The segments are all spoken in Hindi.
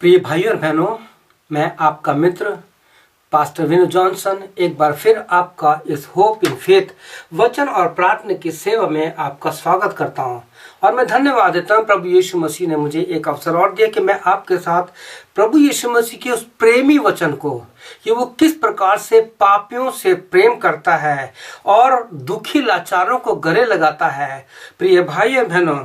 प्रिय भाइयों और बहनों, मैं आपका मित्र पास्टर विनू जॉनसन एक बार फिर आपका इस होप इन फेथ वचन और प्रार्थना की सेवा में आपका स्वागत करता हूं। और मैं धन्यवाद देता हूं प्रभु यीशु मसीह ने मुझे एक अवसर और दिया कि मैं आपके साथ प्रभु यीशु मसीह के उस प्रेमी वचन को, कि वो किस प्रकार से पापियों से प्रेम करता है और दुखी लाचारों को गले लगाता है। प्रिय भाइयों बहनों,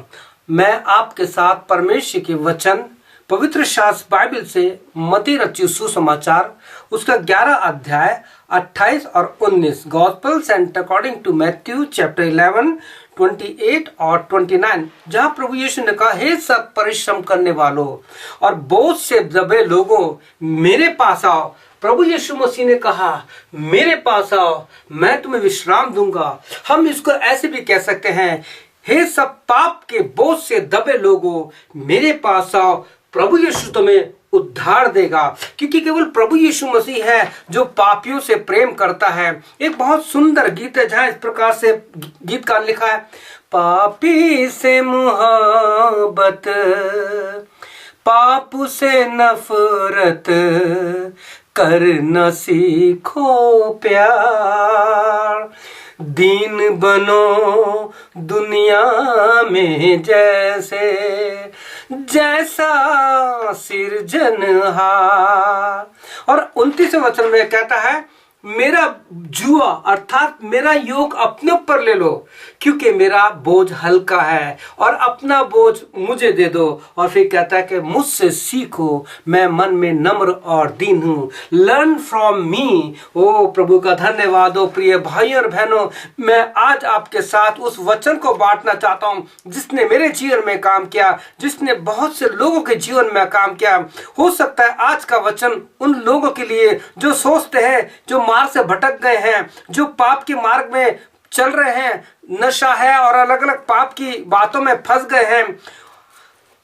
मैं आपके साथ परमेश्वर के वचन पवित्र शास्त्र बाइबल से मत्ती रचित सुसमाचार उसका 11 अध्याय 28 और 19 gospels and according to Matthew chapter 11 28 और 29, जहां प्रभु यीशु ने कहा, हे सब परिश्रम करने वालों और बोझ से दबे लोगों, मेरे पास आओ। प्रभु यीशु मसीह ने कहा, मेरे पास आओ, मैं तुम्हें विश्राम दूंगा। हम इसको ऐसे भी कह सकते हैं, हे सब पाप के बोझ से दबे लोगों, मेरे पास आओ, प्रभु यीशु तुम्हें उद्धार देगा। क्योंकि केवल प्रभु यीशु मसीह है जो पापियों से प्रेम करता है। एक बहुत सुंदर गीत है जहां इस प्रकार से गीतकार लिखा है, पापी से मुहब्बत, पाप से नफरत, करना सीखो प्यार, दीन बनो दुनिया में जैसे जैसा सिरजनहार। और 29 वचन में कहता है, मेरा जुआ अर्थात मेरा योग अपने ऊपर ले लो, क्योंकि मेरा बोझ हल्का है और अपना बोझ मुझे दे दो। और फिर कहता है कि मुझसे सीखो, मैं मन में नम्र और दीन हूं, लर्न फ्रॉम मी। ओ प्रभु का धन्यवाद हो। प्रिय भाइयों और बहनों, मैं आज आपके साथ उस वचन को बांटना चाहता हूं जिसने मेरे जीवन में काम किया, जिसने बहुत से लोगों के जीवन में काम किया। हो सकता है आज का वचन उन लोगों के लिए जो सोचते हैं, जो मार्ग से भटक गए हैं, जो पाप के मार्ग में चल रहे हैं, नशा है और अलग अलग पाप की बातों में फंस गए हैं।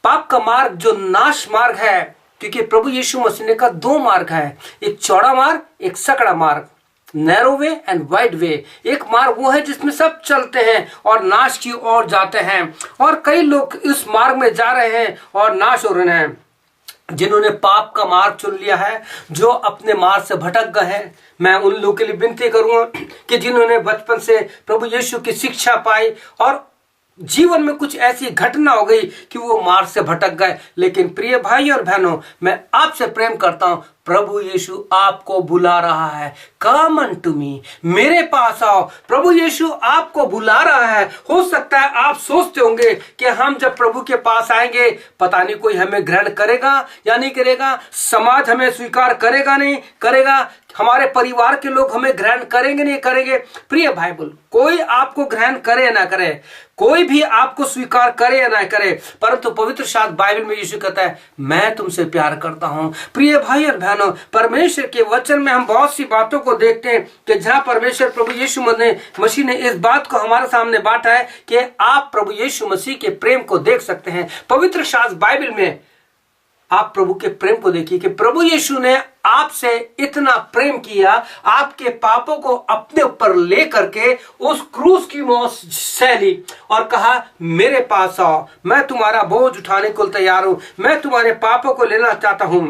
पाप का मार्ग जो नाश मार्ग है, क्योंकि प्रभु यीशु मसीह ने कहा 2 मार्ग है, एक चौड़ा मार्ग, एक सकड़ा मार्ग, नैरो वे एंड वाइड वे। एक मार्ग वो है जिसमें सब चलते हैं और नाश की ओर जाते हैं, और कई लोग इस मार्ग में जा रहे हैं और नाश हो रहे हैं। जिन्होंने पाप का मार्ग चुन लिया है, जो अपने मार्ग से भटक गए हैं, मैं उन लोगों के लिए विनती करूंगा कि जिन्होंने बचपन से प्रभु यीशु की शिक्षा पाई और जीवन में कुछ ऐसी घटना हो गई कि वो मार्ग से भटक गए। लेकिन प्रिय भाई और बहनों, मैं आपसे प्रेम करता हूं, प्रभु यीशु आपको बुला रहा है, कम अनटू मी, मेरे पास आओ। प्रभु यीशु आपको बुला रहा है। हो सकता है आप सोचते होंगे कि हम जब प्रभु के पास आएंगे, पता नहीं कोई हमें ग्रहण करेगा या नहीं करेगा, समाज हमें स्वीकार करेगा नहीं करेगा, हमारे परिवार के लोग हमें ग्रहण करेंगे नहीं करेंगे। प्रिय भाई बोल, कोई आपको ग्रहण करे ना करे, कोई भी आपको स्वीकार करे या ना करे, परंतु पवित्र शास्त्र बाइबल में यीशु कहता है, मैं तुमसे प्यार करता हूं। प्रिय भाई और बहनों, परमेश्वर के वचन में हम बहुत सी बातों को देखते हैं कि जहां परमेश्वर प्रभु यीशु मसीह ने इस बात को हमारे सामने बांटा है कि आप प्रभु यीशु मसीह के प्रेम को देख सकते हैं। पवित्र शास्त्र बाइबल में आप प्रभु के प्रेम को देखिए कि प्रभु यीशु ने आपसे इतना प्रेम किया, आपके पापों को अपने ऊपर ले करके उस क्रूस की मौत सह ली और कहा, मेरे पास आओ, मैं तुम्हारा बोझ उठाने को तैयार हूं, मैं तुम्हारे पापों को लेना चाहता हूं।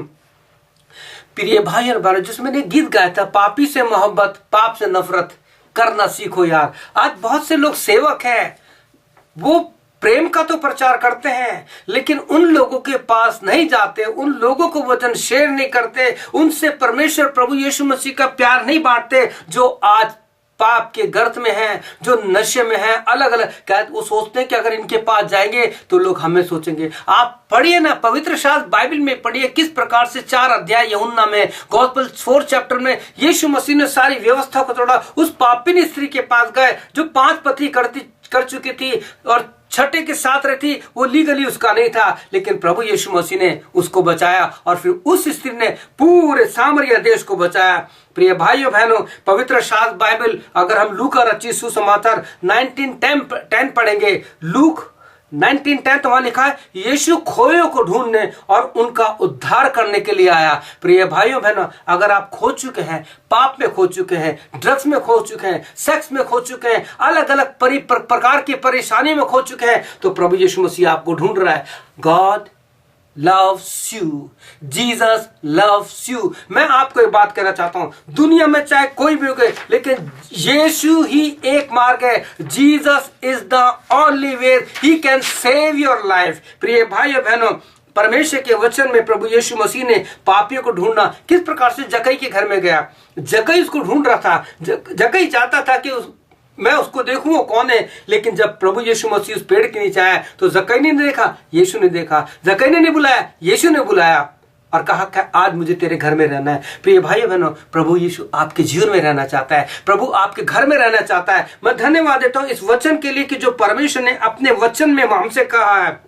प्रिय भाई और बहनों, जिसमें ने गीत गाया था, पापी से मोहब्बत, पाप से नफरत, करना सीखो यार। आज बहुत से लोग सेवक हैं, वो प्रेम का तो प्रचार करते हैं, लेकिन उन लोगों के पास नहीं जाते, उन लोगों को वचन शेयर नहीं करते, उनसे परमेश्वर प्रभु यीशु मसीह का प्यार नहीं बांटते, जो आज पाप के गर्त में हैं, जो नशे में हैं, अलग अलग कहते, वो सोचते हैं कि अगर इनके पास जाएंगे तो लोग हमें सोचेंगे। आप पढ़िए ना, पवित्र शास्त्र बाइबल में पढ़िए किस प्रकार से 4 अध्याय यूहन्ना में, गॉस्पेल 4 चैप्टर में यीशु मसीह ने सारी व्यवस्था को तोड़ा। उस पापिनी स्त्री के पास गए जो 5 पति कर चुकी थी और 6ठे के साथ रहती, वो लीगली उसका नहीं था, लेकिन प्रभु यीशु मसीह ने उसको बचाया और फिर उस स्त्री ने पूरे सामरिया देश को बचाया। प्रिय भाइयों बहनों, पवित्र शास्त्र बाइबल अगर हम लूका रचित सुसमाचार 19:10 पढ़ेंगे, लूक 19:10 तो वहां लिखा है, यीशु खोयों को ढूंढने और उनका उद्धार करने के लिए आया। प्रिय भाइयों बहनों, अगर आप खो चुके हैं, पाप में खो चुके हैं, ड्रग्स में खो चुके हैं, सेक्स में खो चुके हैं, अलग अलग प्रकार की परेशानी में खो चुके हैं, तो प्रभु यीशु मसीह आपको ढूंढ रहा है। God loves you. Jesus loves you. मैं आपको एक बात कहना चाहता हूं, दुनिया में चाहे कोई भी हो गए, लेकिन यीशु ही एक मार्ग है. Jesus is the only way. He can save your life. प्रिय भाई और बहनों, परमेश्वर के वचन में प्रभु यीशु मसीह ने पापियों को ढूंढना किस प्रकार से जक्कई के घर में गया. जक्कई उसको ढूंढ रहा था. जक्कई चाहता था कि मैं उसको देखूं वो कौन है. लेकिन जब प्रभु यीशु मसीह उस पेड़ के नीचे आया तो जक्कई ने देखा, यीशु ने देखा. जक्कई ने नहीं बुलाया, यीशु ने बुलाया और कहा कि आज मुझे तेरे घर में रहना है. प्रिय भाई बहनों, प्रभु यीशु आपके जीवन में रहना चाहता है. प्रभु आपके घर में रहना चाहता है. मैं धन्यवाद देता हूं इस वचन के लिए कि जो परमेश्वर ने अपने वचन में हमसे कहा है,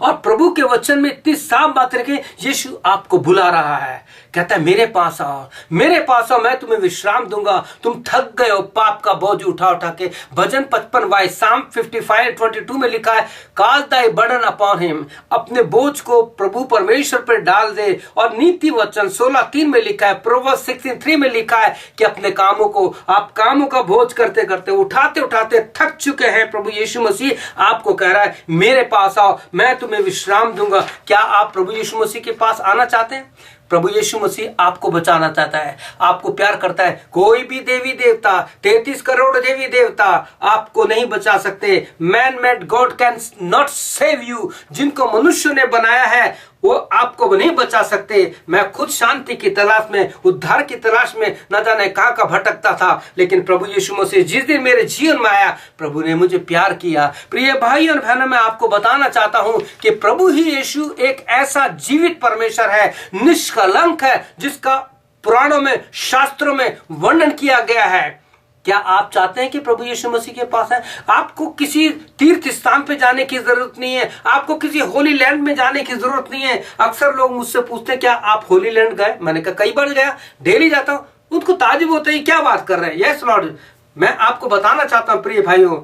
और प्रभु के वचन में इतनी साफ बात रखी. यीशु आपको बुला रहा है, कहता है मेरे पास आओ, मेरे पास आओ, मैं तुम्हें विश्राम दूंगा. तुम थक गए हो पाप का बोझ उठा उठा के. भजन 55 वाई साम 55:22 में लिखा है, कास्ट दाई बर्डन अपॉन हिम. अपने बोझ को प्रभु परमेश्वर पर डाल दे. और नीति वचन 16:3 में लिखा है, प्रोवर्ब्स 16:3 में लिखा है कि अपने कामों को, आप कामों का बोझ करते करते, उठाते उठाते थक चुके हैं. प्रभु यीशु मसीह आपको कह रहा है मेरे पास आओ, मैं तुम्हें विश्राम दूंगा. क्या आप प्रभु यीशु मसीह के पास आना चाहते हैं? प्रभु यीशु मसीह आपको बचाना चाहता है, आपको प्यार करता है. कोई भी देवी देवता, 33 करोड़ देवी देवता आपको नहीं बचा सकते. Man made God can not save you. जिनको मनुष्य ने बनाया है वो आपको नहीं बचा सकते. मैं खुद शांति की तलाश में, उद्धार की तलाश में न जाने कहां का भटकता था, लेकिन प्रभु यीशु मसीह जिस दिन मेरे जीवन में आया, प्रभु ने मुझे प्यार किया. प्रिय भाई और बहनों, मैं आपको बताना चाहता हूं कि प्रभु ही यीशु एक ऐसा जीवित परमेश्वर है, निष्कलंक है, जिसका पुराणों में, शास्त्रों में वर्णन किया गया है. क्या आप चाहते हैं कि प्रभु यीशु मसीह के पास है? आपको किसी तीर्थ स्थान पे जाने की जरूरत नहीं है, आपको किसी होली लैंड में जाने की जरूरत नहीं है. अक्सर लोग मुझसे पूछते हैं क्या आप होली लैंड गए? मैंने कहा कई बार गया, डेली जाता हूं. उनको ताजुब होता है क्या बात कर रहे हैं. Yes Lord. मैं आपको बताना चाहता हूं प्रिय भाइयों,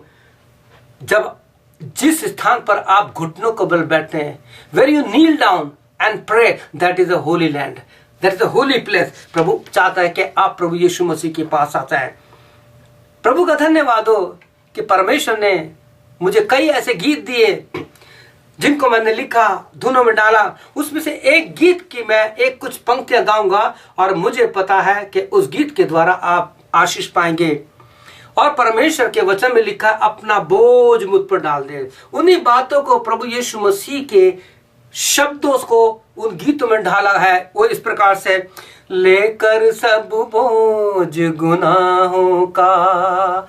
जब जिस स्थान पर आप घुटनों को बल बैठते हैं, where you kneel down and pray, that is a holy land, that is a holy place. प्रभु चाहता है कि आप प्रभु यीशु मसीह के पास आता है. प्रभु का धन्यवाद हो कि परमेश्वर ने मुझे कई ऐसे गीत दिए जिनको मैंने लिखा, धुनों में डाला. उसमें से एक गीत की मैं एक कुछ पंक्तियां गाऊंगा और मुझे पता है कि उस गीत के द्वारा आप आशीष पाएंगे. और परमेश्वर के वचन में लिखा, अपना बोझ मुझ पर डाल दे. उन्हीं बातों को प्रभु यीशु मसीह के शब्दों को उन गीतों में ढाला है. वो इस प्रकार से, लेकर सब बोझ गुनाहों का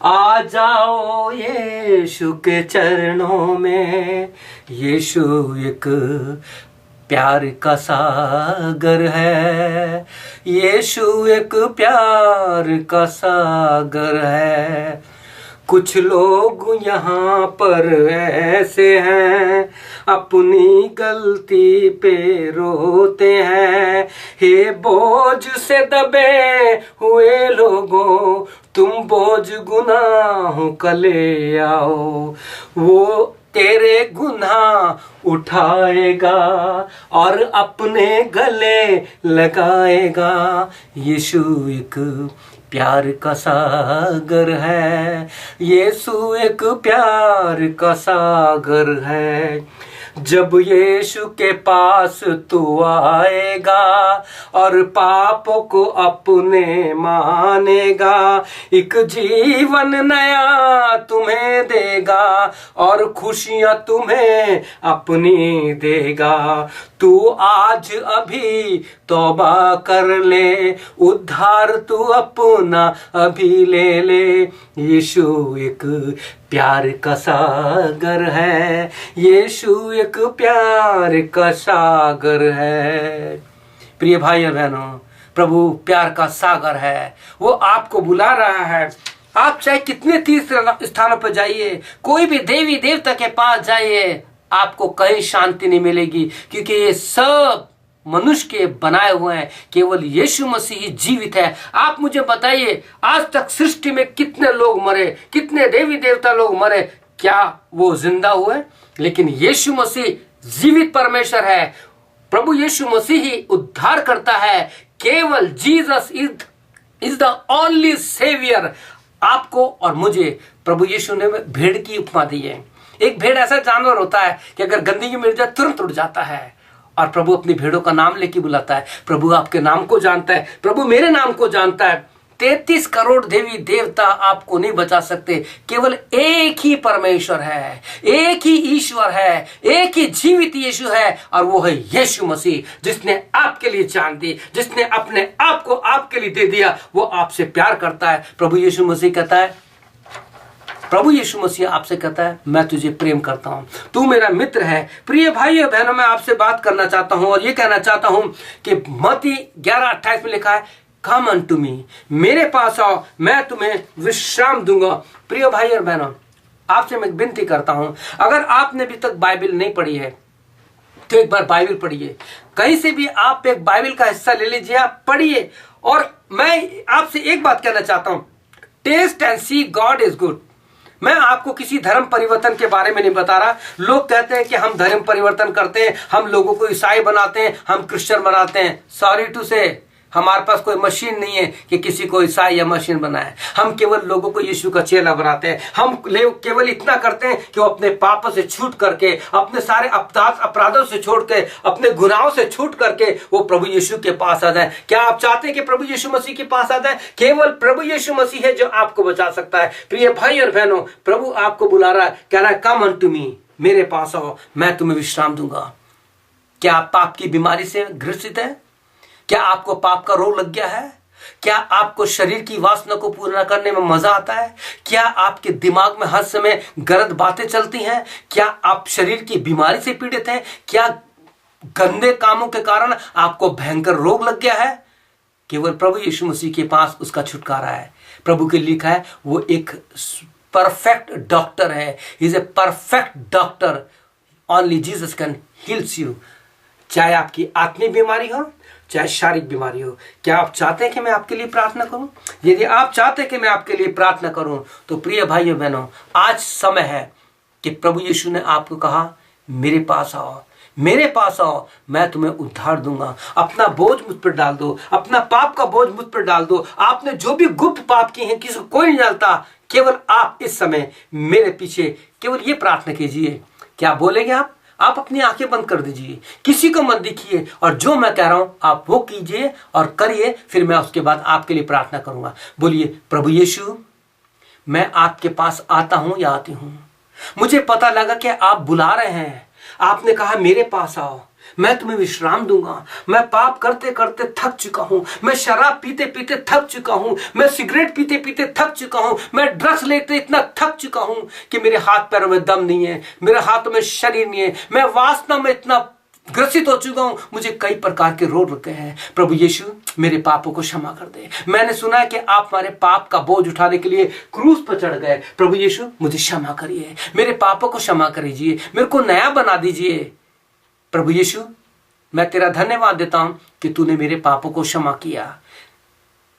आ जाओ यीशु के चरणों में. यीशु एक प्यार का सागर है, यीशु एक प्यार का सागर है. कुछ लोग यहाँ पर ऐसे हैं, अपनी गलती पे रोते हैं. हे बोझ से दबे हुए लोगों, तुम बोझ गुनाहों का ले आओ. वो तेरे गुनाह उठाएगा और अपने गले लगाएगा. यीशु एक प्यार का सागर है, यीशु एक प्यार का सागर है. जब यीशु के पास तू आएगा और पापों को अपने मानेगा, एक जीवन नया तुम्हें देगा और खुशियां तुम्हें अपनी देगा. तू आज अभी तौबा कर ले, उद्धार तू अपना अभी ले ले. यीशु एक प्यार का सागर है, यीशु एक प्यार का सागर है. प्रिय भाई और बहनों, प्रभु प्यार का सागर है. वो आपको बुला रहा है. आप चाहे कितने तीर्थ स्थानों पर जाइए, कोई भी देवी देवता के पास जाइए, आपको कहीं शांति नहीं मिलेगी, क्योंकि ये सब मनुष्य के बनाए हुए हैं. केवल यीशु मसीह जीवित है. आप मुझे बताइए, आज तक सृष्टि में कितने लोग मरे, कितने देवी देवता लोग मरे, क्या वो जिंदा हुए? लेकिन यीशु मसीह जीवित परमेश्वर है. प्रभु यीशु मसीह ही उद्धार करता है. केवल Jesus is the only saviour. आपको और मुझे प्रभु यीशु ने भेड़ की उपमा दी है. एक भेड़ ऐसा जानवर होता है कि अगर गंदगी मिल जाए तुरंत उड़ जाता है, और प्रभु अपनी भेड़ों का नाम लेके बुलाता है। प्रभु आपके नाम को जानता है, प्रभु मेरे नाम को जानता है। 33 करोड़ देवी देवता आपको नहीं बचा सकते। केवल एक ही परमेश्वर है, एक ही ईश्वर है, एक ही जीवित यीशु है, और वो है यीशु मसीह, जिसने आपके लिए जान दी, जिसने अपने आप को आपके लिए दे दिया। वो आपसे प्यार करता है। प्रभु यीशु मसीह कहता है, प्रभु यीशु मसीह आपसे कहता है, मैं तुझे प्रेम करता हूं, तू मेरा मित्र है। प्रिय भाई और बहनों, मैं आपसे बात करना चाहता हूं और ये कहना चाहता हूं कि मत्ती 11:28 में लिखा है, कम अनटू मी, मेरे पास आओ, मैं तुम्हें विश्राम दूंगा। प्रिय भाई और बहनों, आपसे मैं विनती करता हूं, अगर आपने अभी तक बाइबल नहीं पढ़ी है तो एक बार बाइबल पढ़िए। कहीं से भी आप एक बाइबल का हिस्सा ले लीजिए, आप पढ़िए। और मैं आपसे एक बात कहना चाहता हूं, taste and see God is good. मैं आपको किसी धर्म परिवर्तन के बारे में नहीं बता रहा। लोग कहते हैं कि हम धर्म परिवर्तन करते हैं, हम लोगों को ईसाई बनाते हैं, हम क्रिश्चियन बनाते हैं। सॉरी टू से, हमारे पास कोई मशीन नहीं है कि किसी को ईसाई या मशीन बनाए। हम केवल लोगों को यीशु का चेला बनाते हैं। हम केवल इतना करते हैं कि वो अपने पापों से छूट करके, अपने सारे अपराधों से छोड़ के, अपने गुनाहों से छूट करके वो प्रभु यीशु के पास आ जाए। क्या आप चाहते हैं कि प्रभु यीशु मसीह के पास आ जाए? केवल प्रभु यीशु मसीह है जो आपको बचा सकता है। प्रिय भाई और बहनों, प्रभु आपको बुला रहा है, कह रहा है, कम अनटू मी, मेरे पास आओ, मैं तुम्हें विश्राम दूंगा। क्या आप पाप की बीमारी से ग्रसित है? क्या आपको पाप का रोग लग गया है? क्या आपको शरीर की वासना को पूरा करने में मजा आता है? क्या आपके दिमाग में हर समय गलत बातें चलती हैं? क्या आप शरीर की बीमारी से पीड़ित हैं? क्या गंदे कामों के कारण आपको भयंकर रोग लग गया है? केवल प्रभु यीशु मसीह के पास उसका छुटकारा है। प्रभु के लिखा है, वो एक परफेक्ट डॉक्टर है। He is a perfect doctor. Only Jesus can heels you. चाहे आपकी आत्मिक बीमारी हो, चाहे शारीरिक बीमारी हो। क्या आप चाहते हैं कि मैं आपके लिए प्रार्थना करूं? यदि आप चाहते हैं कि मैं आपके लिए प्रार्थना करूं, तो प्रिय भाइयों बहनों, आज समय है कि प्रभु यीशु ने आपको कहा, मेरे पास आओ, मेरे पास आओ, मैं तुम्हें उद्धार दूंगा। अपना बोझ मुझ पर डाल दो, अपना पाप का बोझ मुझ पर डाल दो। आपने जो भी गुप्त पाप किए हैं, किसी को कोई नहीं जानता। केवल आप इस समय मेरे पीछे केवल ये प्रार्थना कीजिए। क्या बोलेंगे आप अपनी आंखें बंद कर दीजिए, किसी को मत दिखिए, और जो मैं कह रहा हूं आप वो कीजिए और करिए। फिर मैं उसके बाद आपके लिए प्रार्थना करूंगा। बोलिए, प्रभु यीशु, मैं आपके पास आता हूं या आती हूं। मुझे पता लगा कि आप बुला रहे हैं। आपने कहा, मेरे पास आओ, मैं तुम्हें विश्राम दूंगा। मैं पाप करते करते थक चुका हूं। मैं शराब पीते पीते थक चुका हूं। मैं सिगरेट पीते पीते थक चुका हूं। मैं ड्रग्स लेते इतना थक चुका हूं कि मेरे हाथ पैरों में दम नहीं है, मेरे हाथों में शरीर नहीं है। मैं वासना में इतना ग्रसित हो चुका हूं, मुझे कई प्रकार के रोग लगे हैं। प्रभु यीशु, मेरे पापों को क्षमा कर दे। मैंने सुना है कि आप हमारे पाप का बोझ उठाने के लिए क्रूस पर चढ़ गए। प्रभु यीशु, मुझे क्षमा करिए, मेरे पापों को क्षमा करिए, मेरे को नया बना दीजिए। प्रभु यीशु, मैं तेरा धन्यवाद देता हूं कि तूने मेरे पापों को क्षमा किया।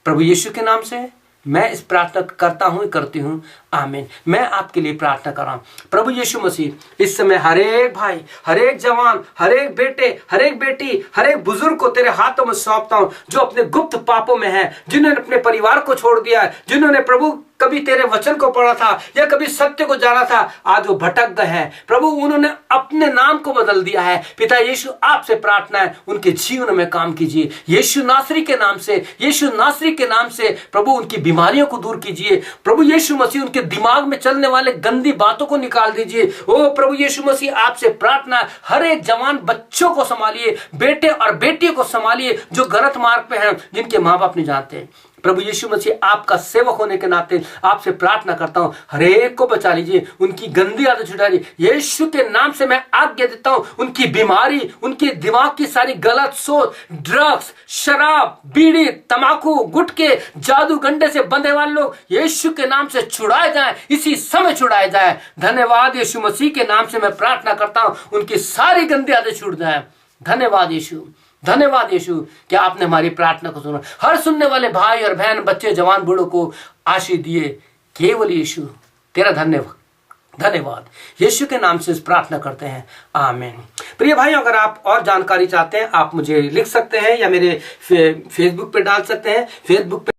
प्रभु यीशु के नाम से मैं इस प्रार्थना करता हूं, करती हूं। आमीन। मैं आपके लिए प्रार्थना कर रहा हूं। प्रभु यीशु मसीह, इस समय हर एक भाई, हर एक जवान, हर एक बेटे, हर एक बेटी, हर एक बुजुर्ग को तेरे हाथों में सौंपता हूं, जो अपने गुप्त पापों में है, जिन्होंने अपने परिवार को छोड़ दिया है, जिन्होंने प्रभु कभी तेरे वचन को पढ़ा था या कभी सत्य को जाना था, आज वो भटक गए हैं। प्रभु, उन्होंने अपने नाम को बदल दिया है। पिता यीशु, आपसे प्रार्थना है, उनके जीवन में काम कीजिए। यीशु नासरी के नाम से, यीशु नासरी के नाम से प्रभु उनकी बीमारियों को दूर कीजिए। प्रभु यीशु मसीह, उनके दिमाग में चलने वाले गंदी बातों को निकाल दीजिए। ओ प्रभु यीशु मसीह, आपसे प्रार्थना, हर एक जवान बच्चों को संभालिए, बेटे और बेटियों को संभालिए जो गलत मार्ग पे हैं, जिनके माँ बाप नहीं जानते। प्रभु यीशु मसीह, आपका सेवक होने के नाते आपसे प्रार्थना करता हूं, हर एक को बचा लीजिए, उनकी गंदी आदत छुटा लीजिए। यीशु के नाम से मैं आज्ञा देता हूं, उनकी बीमारी, उनके दिमाग की सारी गलत सोच, ड्रग्स, शराब, बीड़ी, तंबाकू, गुटके, जादू गंडे से बंधे वाले लोग यीशु के नाम से छुड़ाए जाए, इसी समय छुड़ाए जाए। धन्यवाद यीशु मसीह के नाम से मैं प्रार्थना करता हूं, उनकी सारी गंदी आदत छूट जाए। धन्यवाद यीशु, धन्यवाद यीशु कि आपने हमारी प्रार्थना को सुना। हर सुनने वाले भाई और बहन, बच्चे, जवान, बूढ़ों को आशीष दिए। केवल यीशु, तेरा धन्यवाद यीशु के नाम से इस प्रार्थना करते हैं। आमीन। प्रिय भाइयों, अगर आप और जानकारी चाहते हैं, आप मुझे लिख सकते हैं या मेरे फेसबुक पे डाल सकते हैं। फेसबुक पे